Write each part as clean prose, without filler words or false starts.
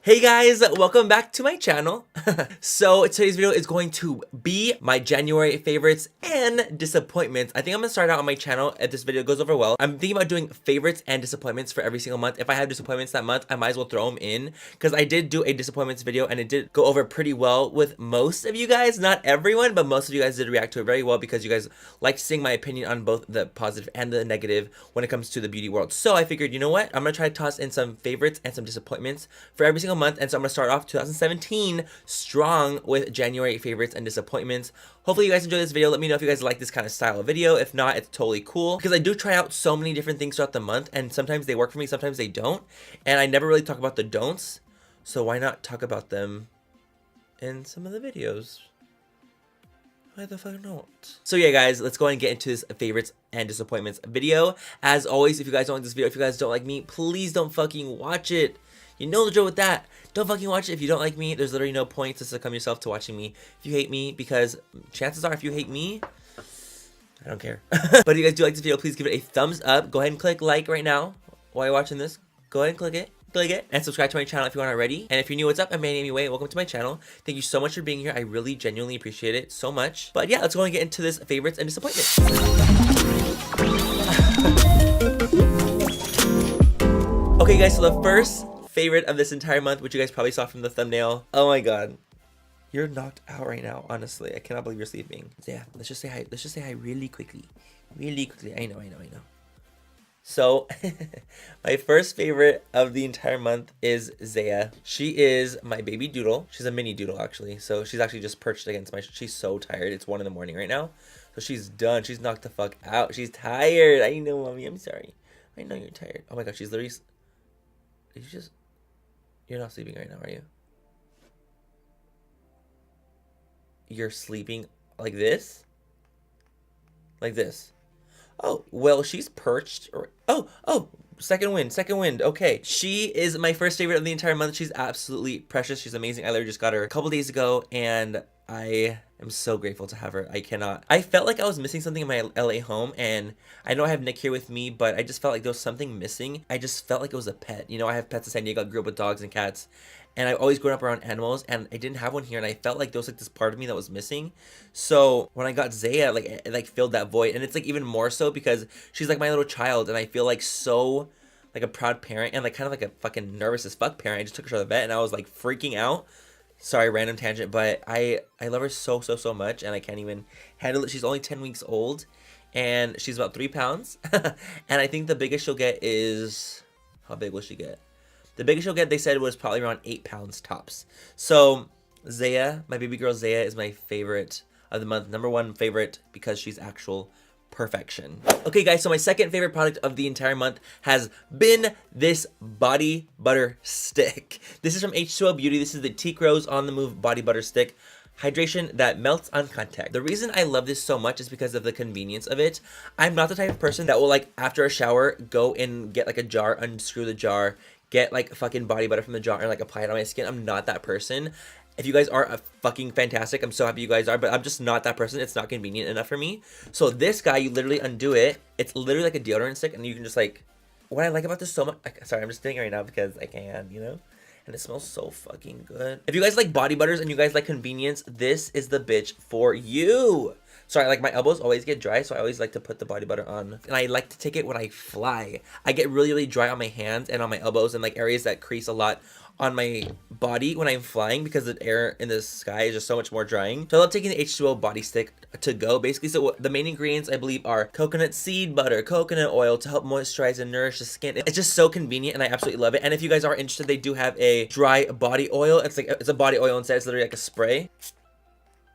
Hey guys, welcome back to my channel. So today's video is going to be my January favorites and disappointments. I think I'm gonna start out on my channel if this video goes over well. I'm thinking about doing favorites and disappointments for every single month. If I have disappointments that month, I might as well throw them in because I did do a disappointments video and it did go over pretty well with most of you guys. Not everyone, but most of you guys did react to it very well because you guys like seeing my opinion on both the positive and the negative when it comes to the beauty world. So I figured, you know what? I'm gonna try to toss in some favorites and some disappointments for every single month, and so I'm gonna start off 2017 strong with January favorites and disappointments. Hopefully you guys enjoy this video. Let me know if you guys like this kind of style of video. If not, it's totally cool because I do try out so many different things throughout the month, and sometimes they work for me, sometimes they don't, and I never really talk about the don'ts, so why not talk about them in some of the videos? Why the fuck not? So yeah, guys, let's go ahead and get into this favorites and disappointments video. As always, if you guys don't like this video, if you guys don't like me, please don't fucking watch it. You know the drill with that. Don't fucking watch it if you don't like me. There's literally no point to succumb yourself to watching me if you hate me, because chances are if you hate me, I don't care. But if you guys do like this video, please give it a thumbs up. Go ahead and click like right now while you're watching this. Go ahead and click it, and subscribe to my channel if you aren't already. And if you're new, what's up? I'm Manny Way. Welcome to my channel. Thank you so much for being here. I really genuinely appreciate it so much. But yeah, let's go and get into this favorites and disappointments. Okay guys, so the first favorite of this entire month, which you guys probably saw from the thumbnail. Oh my god, you're knocked out right now. Honestly, I cannot believe you're sleeping. Yeah, let's just say hi. Let's just say hi really quickly. I know. So my first favorite of the entire month is Zaya. She is my baby doodle. She's a mini doodle actually. So she's actually just perched against my, she's so tired. It's 1 in the morning right now. So she's done. She's knocked the fuck out. She's tired. I know, mommy, I'm sorry. I know you're tired. Oh my god, she's literally, did you just, you're not sleeping right now, are you? You're sleeping like this? Like this. Oh, well, she's perched. Oh, second wind. Okay. She is my first favorite of the entire month. She's absolutely precious. She's amazing. I literally just got her a couple days ago, and I am so grateful to have her. I felt like I was missing something in my LA home, and I know I have Nick here with me, but I just felt like there was something missing. I just felt like it was a pet. You know, I have pets in San Diego. I grew up with dogs and cats, and I've always grown up around animals, and I didn't have one here, and I felt like there was like this part of me that was missing. So when I got Zaya, like it like filled that void, and it's like even more so because she's like my little child, and I feel like so like a proud parent and like kind of like a fucking nervous as fuck parent. I just took her to the vet, and I was like freaking out. Sorry, random tangent, but I love her so much, and I can't even handle it. She's only 10 weeks old, and she's about 3 pounds, and I think the biggest she'll get is, how big will she get? The biggest she'll get, they said, was probably around 8 pounds tops. So Zaya, my baby girl Zaya, is my favorite of the month. #1 favorite because she's actual perfection. Okay guys, so my second favorite product of the entire month has been this body butter stick. This is from H2O Beauty. This is the Teak Rose On The Move body butter stick. Hydration that melts on contact. The reason I love this so much is because of the convenience of it. I'm not the type of person that will like after a shower go and get like a jar, unscrew the jar, get like fucking body butter from the jar and like apply it on my skin. I'm not that person. If you guys are fucking fantastic, I'm so happy you guys are, but I'm just not that person. It's not convenient enough for me. So this guy, you literally undo it. It's literally like a deodorant stick, and you can just like, what I like about this so much, sorry, I'm just doing it right now because I can, you know? And it smells so fucking good. If you guys like body butters and you guys like convenience, this is the bitch for you. Sorry, like my elbows always get dry, so I always like to put the body butter on. And I like to take it when I fly. I get really dry on my hands and on my elbows and like areas that crease a lot on my body when I'm flying because the air in the sky is just so much more drying. So I love taking the H2O body stick to go basically. So the main ingredients I believe are coconut seed butter, coconut oil to help moisturize and nourish the skin. It's just so convenient and I absolutely love it. And if you guys are interested, they do have a dry body oil. It's a body oil instead. It's literally like a spray.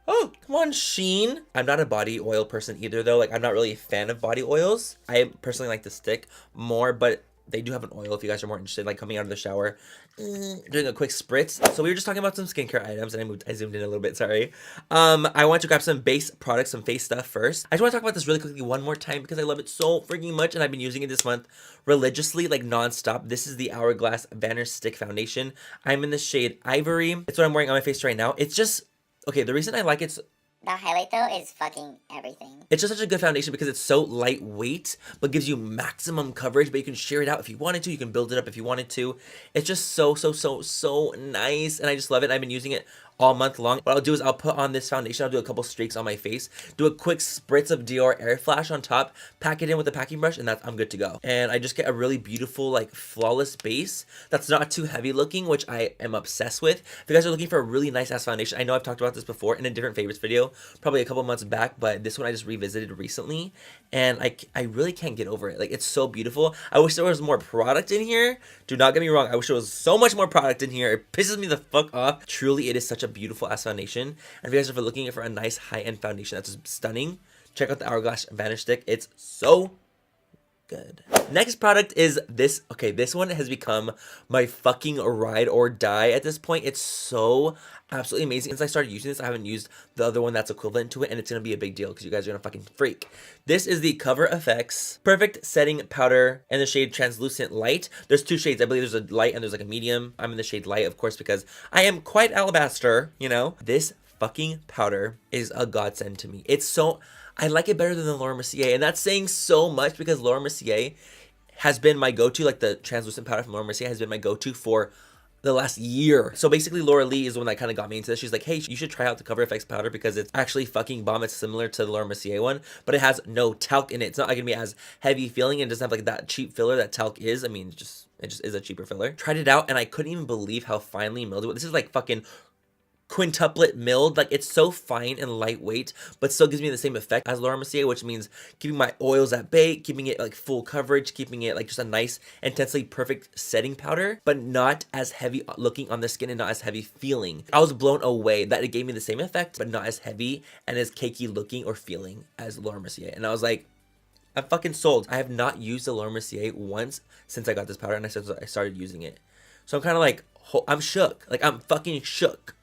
Oh, come on, Sheen. I'm not a body oil person either though. Like I'm not really a fan of body oils. I personally like the stick more, but they do have an oil if you guys are more interested, like coming out of the shower, doing a quick spritz. So we were just talking about some skincare items, and I zoomed in a little bit, sorry. I want to grab some base products, some face stuff first. I just want to talk about this really quickly one more time because I love it so freaking much, and I've been using it this month religiously, like nonstop. This is the Hourglass Vanish Stick Foundation. I'm in the shade Ivory. It's what I'm wearing on my face right now. It's just, okay, the reason I like it That highlight though is fucking everything. It's just such a good foundation because it's so lightweight, but gives you maximum coverage, but you can sheer it out if you wanted to. You can build it up if you wanted to. It's just so nice. And I just love it. I've been using it all month long. What I'll do is I'll put on this foundation. I'll do a couple streaks on my face, do a quick spritz of Dior Air Flash on top, pack it in with a packing brush, and I'm good to go. And I just get a really beautiful, like, flawless base that's not too heavy looking, which I am obsessed with. If you guys are looking for a really nice ass foundation, I know I've talked about this before in a different favorites video, probably a couple months back, but this one I just revisited recently, and I really can't get over it. Like, it's so beautiful. I wish there was more product in here. Do not get me wrong. I wish there was so much more product in here. It pisses me the fuck off. Truly, it is such a beautiful ass foundation. And if you guys are looking for a nice high-end foundation that's just stunning, check out the Hourglass Vanish Stick. It's so good. Next product is this. Okay, this one has become my fucking ride or die at this point. It's so absolutely amazing. Since I started using this, I haven't used the other one that's equivalent to it, and it's gonna be a big deal because you guys are gonna fucking freak. This is the Cover FX Perfect Setting Powder in the shade Translucent Light. There's two shades. I believe there's a light and there's like a medium. I'm in the shade light, of course, because I am quite alabaster, you know. This fucking powder is a godsend to me. It's so, I like it better than the Laura Mercier, and that's saying so much because Laura Mercier has been my go-to, like the translucent powder from Laura Mercier has been my go-to for the last year. So basically Laura Lee is the one that kind of got me into this. She's like, hey, you should try out the Cover FX powder because it's actually fucking bomb. It's similar to the Laura Mercier one, but it has no talc in it. It's not like gonna be as heavy feeling, and it doesn't have like that cheap filler that talc is. I mean, it just is a cheaper filler. Tried it out and I couldn't even believe how finely milled it was. This is like fucking quintuplet milled. Like, it's so fine and lightweight, but still gives me the same effect as Laura Mercier, which means keeping my oils at bay, keeping it like full coverage, keeping it like just a nice, intensely perfect setting powder, but not as heavy looking on the skin and not as heavy feeling. I was blown away that it gave me the same effect, but not as heavy and as cakey looking or feeling as Laura Mercier. And I was like, I'm fucking sold. I have not used the Laura Mercier once since I got this powder and I started using it. So I'm kind of like, I'm shook. Like, I'm fucking shook.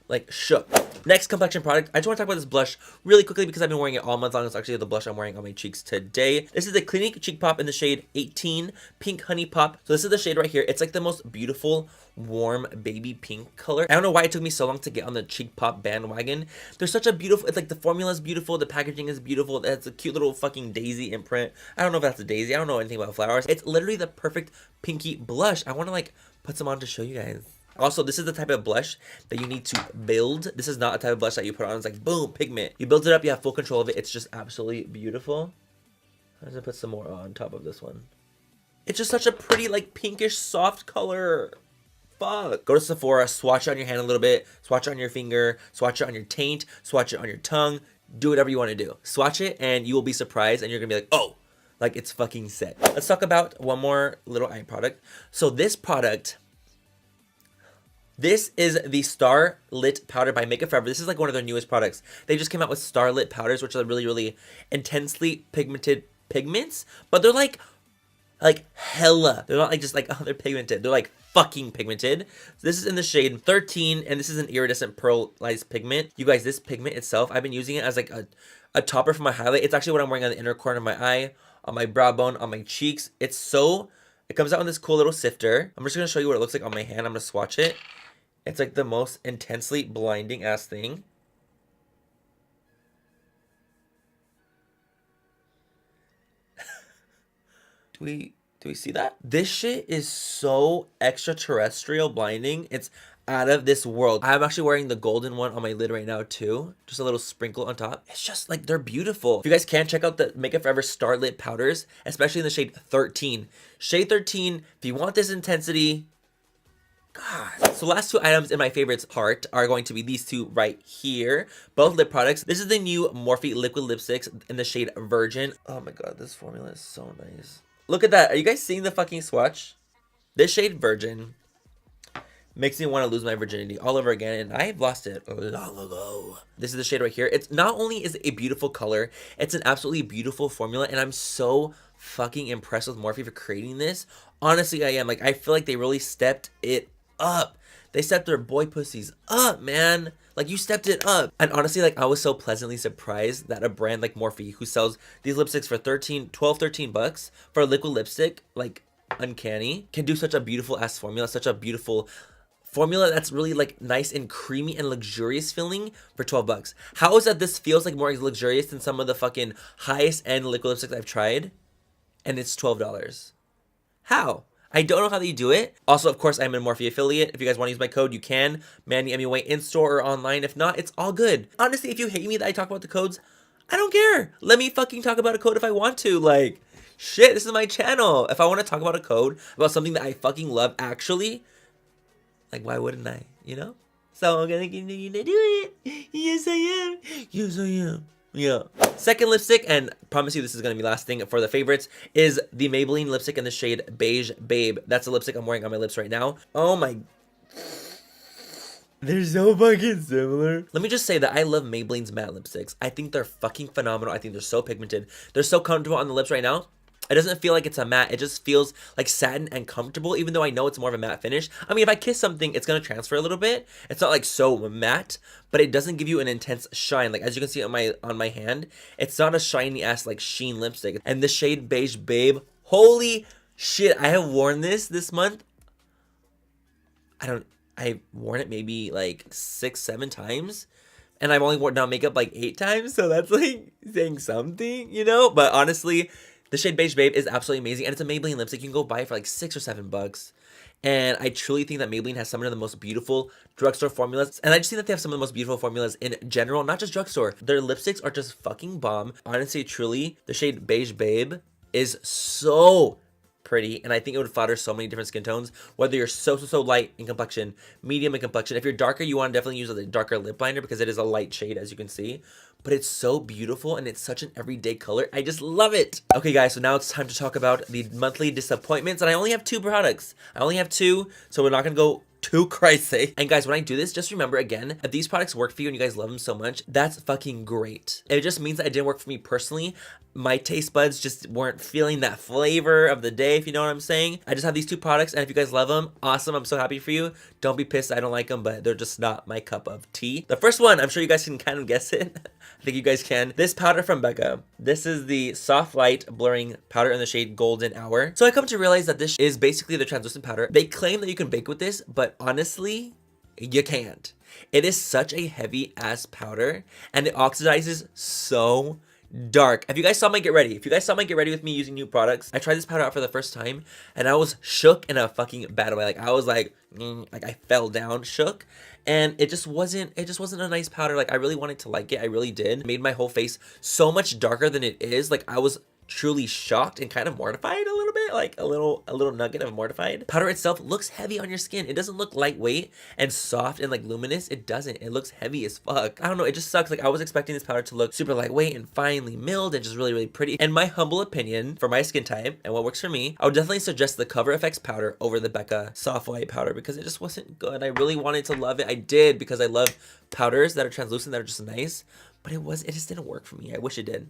Like, shook. Next complexion product, I just want to talk about this blush really quickly because I've been wearing it all month long. It's actually the blush I'm wearing on my cheeks today. This is the Clinique Cheek Pop in the shade 18 Pink Honey Pop. So this is the shade right here. It's like the most beautiful, warm baby pink color. I don't know why it took me so long to get on the Cheek Pop bandwagon. There's such a beautiful, it's like the formula is beautiful, the packaging is beautiful, it's a cute little fucking daisy imprint. I don't know if that's a daisy, I don't know anything about flowers. It's literally the perfect pinky blush. I want to like put some on to show you guys. Also, this is the type of blush that you need to build. This is not a type of blush that you put on. It's like, boom, pigment. You build it up, you have full control of it. It's just absolutely beautiful. I'm gonna put some more on top of this one. It's just such a pretty, like, pinkish, soft color. Fuck. Go to Sephora, swatch it on your hand a little bit, swatch it on your finger, swatch it on your taint, swatch it on your tongue. Do whatever you want to do. Swatch it, and you will be surprised, and you're gonna be like, oh, like, it's fucking set. Let's talk about one more little eye product. So this product... This is the Starlit Powder by Makeup Forever. This is like one of their newest products. They just came out with Starlit powders, which are really, really intensely pigmented pigments, but they're like hella. They're not like just like, oh, they're pigmented. They're like fucking pigmented. So this is in the shade 13, and this is an iridescent pearlized pigment. You guys, this pigment itself, I've been using it as like a topper for my highlight. It's actually what I'm wearing on the inner corner of my eye, on my brow bone, on my cheeks. It comes out in this cool little sifter. I'm just gonna show you what it looks like on my hand. I'm gonna swatch it. It's like the most intensely blinding ass thing. Do we see that? This shit is so extraterrestrial blinding. It's out of this world. I'm actually wearing the golden one on my lid right now too. Just a little sprinkle on top. It's just like, they're beautiful. If you guys can, check out the Makeup Forever Starlit powders, especially in the shade 13. Shade 13, if you want this intensity, God. So last two items in my favorites part are going to be these two right here. Both lip products. This is the new Morphe liquid lipsticks in the shade Virgin. Oh my God, this formula is so nice. Look at that. Are you guys seeing the fucking swatch? This shade Virgin makes me want to lose my virginity all over again, and I've lost it long ago. This is the shade right here. It's not only is it a beautiful color, it's an absolutely beautiful formula, and I'm so fucking impressed with Morphe for creating this. Honestly, I am. Like, I feel like they really stepped it up. They stepped their boy pussies up, man. Like, you stepped it up. And honestly, like, I was so pleasantly surprised that a brand like Morphe, who sells these lipsticks for 13 bucks for a liquid lipstick, like, uncanny, can do such a beautiful ass formula, such a beautiful formula that's really like nice and creamy and luxurious feeling for 12 bucks. How is that this feels like more luxurious than some of the fucking highest end liquid lipsticks I've tried? And it's $12. How? I don't know how they do it. Also, of course, I'm a Morphe affiliate. If you guys want to use my code, you can. Manny MUA in store or online. If not, it's all good. Honestly, if you hate me that I talk about the codes, I don't care. Let me fucking talk about a code if I want to. Like, shit, this is my channel. If I want to talk about a code, about something that I fucking love, actually, like, why wouldn't I? You know? So I'm gonna continue to do it. Yes, I am. Yes, I am. Yeah. Second lipstick, and promise you this is gonna be last thing for the favorites, is the Maybelline lipstick in the shade Beige Babe. That's the lipstick I'm wearing on my lips right now. Oh my. They're so fucking similar. Let me just say that I love Maybelline's matte lipsticks. I think they're fucking phenomenal. I think they're so pigmented. They're so comfortable on the lips right now. It doesn't feel like it's a matte. It just feels like satin and comfortable, even though I know it's more of a matte finish. I mean, if I kiss something, it's going to transfer a little bit. It's not like so matte, but it doesn't give you an intense shine. Like, as you can see on my hand, it's not a shiny ass like sheen lipstick. And the shade Beige Babe, holy shit, I have worn this month. I've worn it maybe like 6-7 times. And I've only worn down makeup like 8 times. So that's like saying something, you know? But honestly, the shade Beige Babe is absolutely amazing, and it's a Maybelline lipstick. You can go buy it for like $6 or $7. And I truly think that Maybelline has some of the most beautiful drugstore formulas. And I just think that they have some of the most beautiful formulas in general, not just drugstore. Their lipsticks are just fucking bomb. Honestly, truly, the shade Beige Babe is so pretty, and I think it would flatter so many different skin tones, whether you're so light in complexion, medium in complexion. If you're darker, you want to definitely use a darker lip liner because it is a light shade, as you can see. But it's so beautiful, and it's such an everyday color. I just love it. Okay, guys, so now it's time to talk about the monthly disappointments, and I only have 2 products. I only have 2, so we're not gonna go too crazy. And guys, when I do this, just remember again, if these products work for you and you guys love them so much, that's fucking great. It just means that it didn't work for me personally. My taste buds just weren't feeling that flavor of the day, if you know what I'm saying. I just have these 2 products, and if you guys love them, awesome. I'm so happy for you. Don't be pissed I don't like them, but they're just not my cup of tea. The first one, I'm sure you guys can kind of guess it. I think you guys can. This powder from Becca. This is the Soft Light Blurring Powder in the shade Golden Hour. So I come to realize that this is basically the translucent powder. They claim that you can bake with this, but honestly, you can't. It is such a heavy ass powder, and it oxidizes so dark. If you guys saw my get ready with me using new products, I tried this powder out for the first time, and I was shook in a fucking bad way. Like, I was like I fell down shook, and it just wasn't a nice powder. Like, I really wanted to like it. I really did. It made my whole face so much darker than it is. Like, I was truly shocked and kind of mortified a little bit, like a little nugget of mortified. Powder itself looks heavy on your skin. It doesn't look lightweight and soft and like luminous. It doesn't. It looks heavy as fuck. I don't know. It just sucks. Like, I was expecting this powder to look super lightweight and finely milled and just really pretty. In my humble opinion, for my skin type and what works for me, I would definitely suggest the Cover FX powder over the Becca Soft White powder because it just wasn't good. I really wanted to love it. I did because I love powders that are translucent that are just nice, but it just didn't work for me. I wish it did.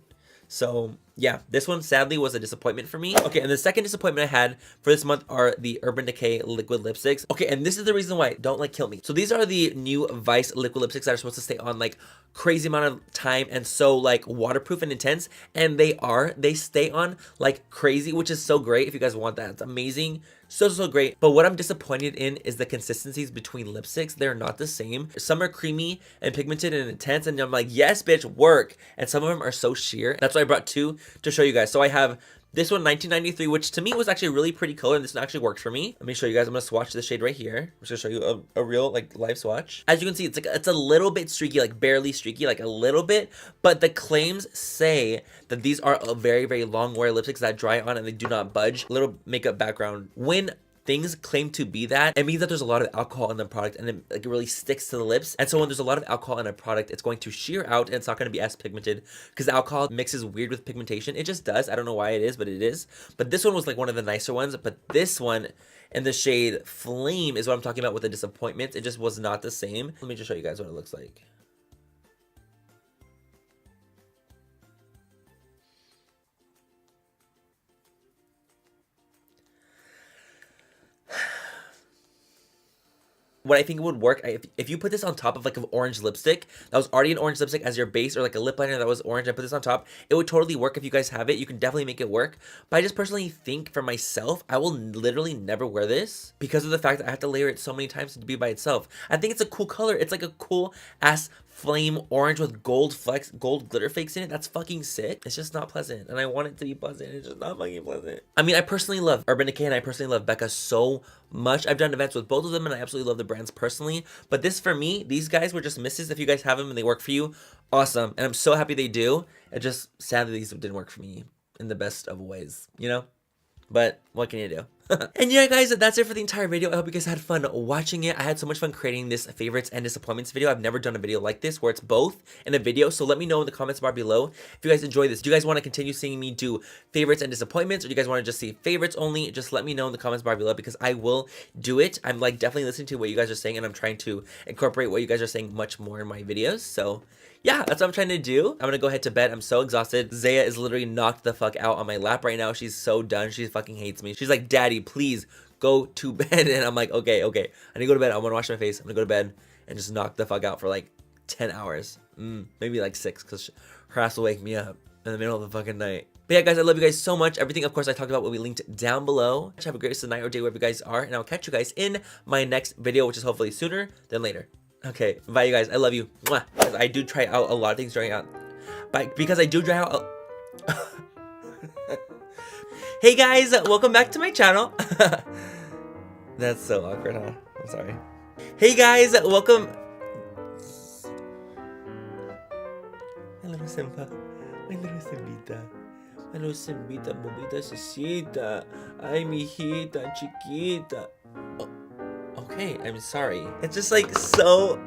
So yeah, this one sadly was a disappointment for me. Okay, and the second disappointment I had for this month are the Urban Decay liquid lipsticks. Okay, and this is the reason why. Don't like kill me. So these are the new Vice liquid lipsticks that are supposed to stay on like crazy amount of time and so like waterproof and intense, and they stay on like crazy, which is so great. If you guys want that, it's amazing. So great. But what I'm disappointed in is the consistencies between lipsticks. They're not the same. Some are creamy and pigmented and intense, and I'm like, yes bitch, work. And some of them are so sheer. That's why I brought 2 to show you guys. So I have this one, 1993, which to me was actually a really pretty color, and this one actually worked for me. Let me show you guys. I'm gonna swatch the shade right here. I'm just gonna show you a real like live swatch. As you can see, it's a little bit streaky, like barely streaky, like a little bit. But the claims say that these are a very long wear lipsticks that dry on and they do not budge. Little makeup background. When things claim to be that, it means that there's a lot of alcohol in the product, and it really sticks to the lips. And so when there's a lot of alcohol in a product, it's going to shear out and it's not going to be as pigmented because alcohol mixes weird with pigmentation. It just does. I don't know why it is, but it is. But this one was like one of the nicer ones. But this one in the shade Flame is what I'm talking about with the disappointment. It just was not the same. Let me just show you guys what it looks like. what I think would work, if you put this on top of like an orange lipstick that was already an orange lipstick as your base, or like a lip liner that was orange, I put this on top, it would totally work. If you guys have it, you can definitely make it work. But I just personally think for myself, I will literally never wear this because of the fact that I have to layer it so many times to be by itself. I think it's a cool color. It's like a cool ass flame orange with gold glitter flakes in it. That's fucking sick. It's just not pleasant, and I want it to be pleasant. It's just not fucking pleasant. I mean, I personally love Urban Decay and I personally love Becca so much. I've done events with both of them and I absolutely love the brands personally, but this for me, these guys were just misses. If you guys have them and they work for you, awesome, and I'm so happy they do. It just sadly these didn't work for me in the best of ways, you know, but what can you do? And yeah, guys, that's it for the entire video. I hope you guys had fun watching it. I had so much fun creating this favorites and disappointments video. I've never done a video like this where it's both in a video. So let me know in the comments bar below if you guys enjoy this. Do you guys want to continue seeing me do favorites and disappointments, or do you guys want to just see favorites only? Just let me know in the comments bar below because I will do it. I'm like definitely listening to what you guys are saying, and I'm trying to incorporate what you guys are saying much more in my videos. So yeah, that's what I'm trying to do. I'm gonna go head to bed. I'm so exhausted. Zaya is literally knocked the fuck out on my lap right now. She's so done. She fucking hates me. She's like, Daddy, please go to bed. And I'm like, okay. I need to go to bed. I want to wash my face. I'm gonna go to bed and just knock the fuck out for like 10 hours. Maybe like 6, because her ass will wake me up in the middle of the fucking night. But yeah, guys, I love you guys so much. Everything, of course, I talked about will be linked down below. Have a great rest of the night or day wherever you guys are. And I'll catch you guys in my next video, which is hopefully sooner than later. Okay, bye you guys. I love you. Mwah. I do try out a lot of things during out, but because I do try out. Hey guys, welcome back to my channel. That's so awkward, huh? I'm sorry. Hey guys, welcome. My little Simba, my little Simbita, my little Simbita, Bobita, Sisita, ay mijita, chiquita. Oh. Okay, I'm sorry. It's just like so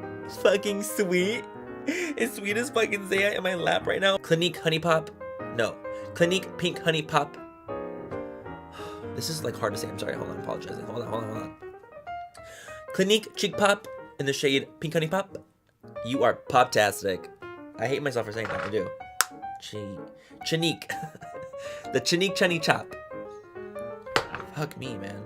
fucking sweet. It's sweet as fucking Zaya in my lap right now. Clinique Honey Pop. No. Clinique Pink Honey Pop. This is like hard to say. I'm sorry. Hold on. I'm apologizing. Hold on. Clinique Cheek Pop in the shade Pink Honey Pop. You are pop-tastic. I hate myself for saying that. I do. Chinique. The Chinique Chunny Chop. Fuck me, man.